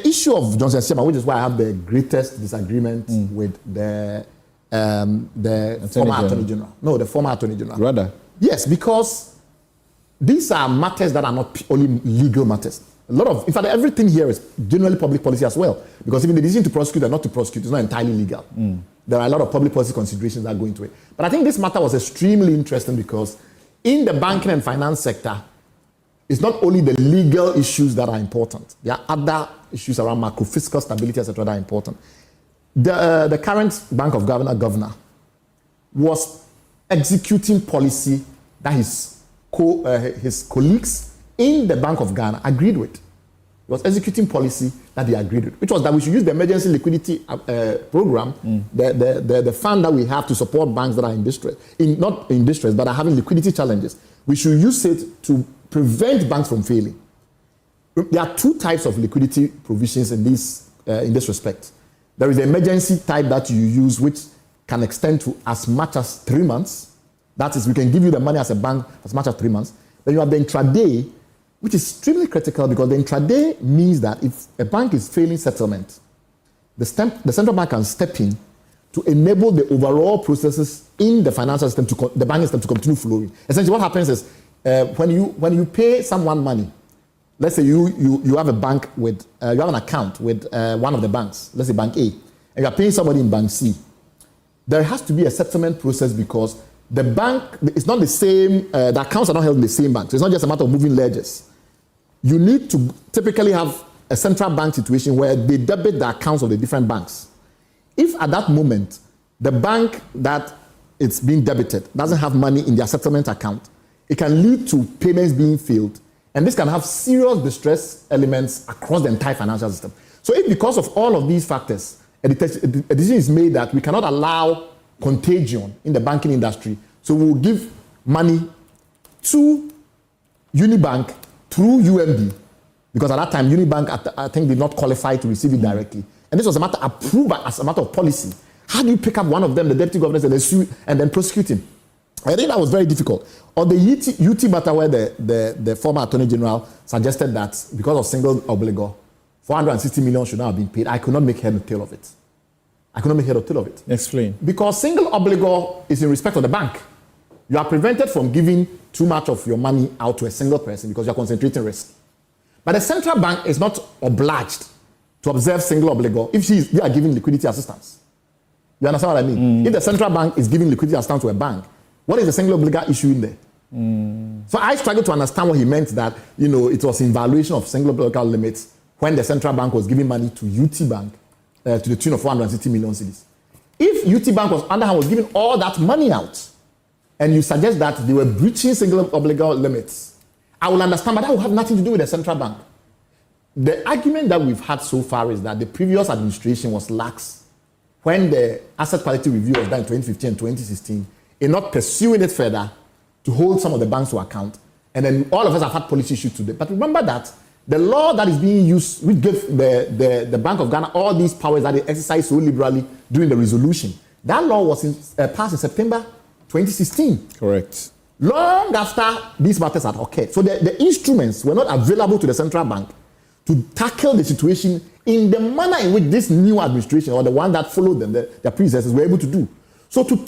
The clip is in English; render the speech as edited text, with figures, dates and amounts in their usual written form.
issue of Johnson Asiama, which is why I have the greatest disagreement with the former Attorney General. No, the former Attorney General. Rather? Yes, because these are matters that are not only legal matters. In fact, everything here is generally public policy as well. Because even the decision to prosecute or not to prosecute is not entirely legal. There are a lot of public policy considerations that go into it. But I think this matter was extremely interesting because in the banking and finance sector, it's not only the legal issues that are important. There are other issues around macro-fiscal stability, etc., that are important. The current Bank of Governor was executing policy that his colleagues in the Bank of Ghana agreed with. He was executing policy that they agreed with, which was that we should use the emergency liquidity program, the fund that we have to support banks that are in distress, not in distress, but are having liquidity challenges. We should use it to prevent banks from failing. There are two types of liquidity provisions in this respect. There is the emergency type that you use, which can extend to as much as 3 months. That is, we can give you the money as a bank as much as 3 months. Then you have the intraday, which is extremely critical because the intraday means that if a bank is failing settlement, the central bank can step in to enable the overall processes in the financial system, the banking system, to continue flowing. Essentially, what happens is when you pay someone money, let's say you have a bank with you have an account with one of the banks, let's say Bank A, and you are paying somebody in Bank C. There has to be a settlement process because the bank, it's not the same, the accounts are not held in the same bank. So it's not just a matter of moving ledgers. You need to typically have a central bank situation where they debit the accounts of the different banks. If at that moment, the bank that it's being debited doesn't have money in their settlement account, it can lead to payments being failed. And this can have serious distress elements across the entire financial system. So if because of all of these factors, a decision is made that we cannot allow contagion in the banking industry, so we'll give money to Unibank through UMB, because at that time Unibank, I think, did not qualify to receive it directly. And this was a matter approved as a matter of policy. How do you pick up one of them, the deputy governor, and then sue and then prosecute him? I think that was very difficult. On the UT matter, where the former Attorney General suggested that because of single obligor, 460 million should now have been paid, I could not make head or tail of it. Explain. Because single obligor is in respect of the bank. You are prevented from giving too much of your money out to a single person because you are concentrating risk. But the central bank is not obliged to observe single obligor if they are giving liquidity assistance. You understand what I mean? If the central bank is giving liquidity assistance to a bank, what is the single obligor issue in there? So I struggled to understand what he meant, that it was in violation of single obligor limits when the central bank was giving money to UT Bank to the tune of 460 million cedis. If UT Bank was giving all that money out, and you suggest that they were breaching single obligor limits, I will understand, but that will have nothing to do with the central bank. The argument that we've had so far is that the previous administration was lax when the asset quality review was done in 2015 and 2016, in not pursuing it further to hold some of the banks to account. And then all of us have had policy issues today. But remember that the law that is being used, which gave the Bank of Ghana all these powers that they exercised so liberally during the resolution, that law was passed in September 2016. Correct. Long after these matters had occurred. So the instruments were not available to the central bank to tackle the situation in the manner in which this new administration, or the one that followed them, their predecessors, were able to do. So to take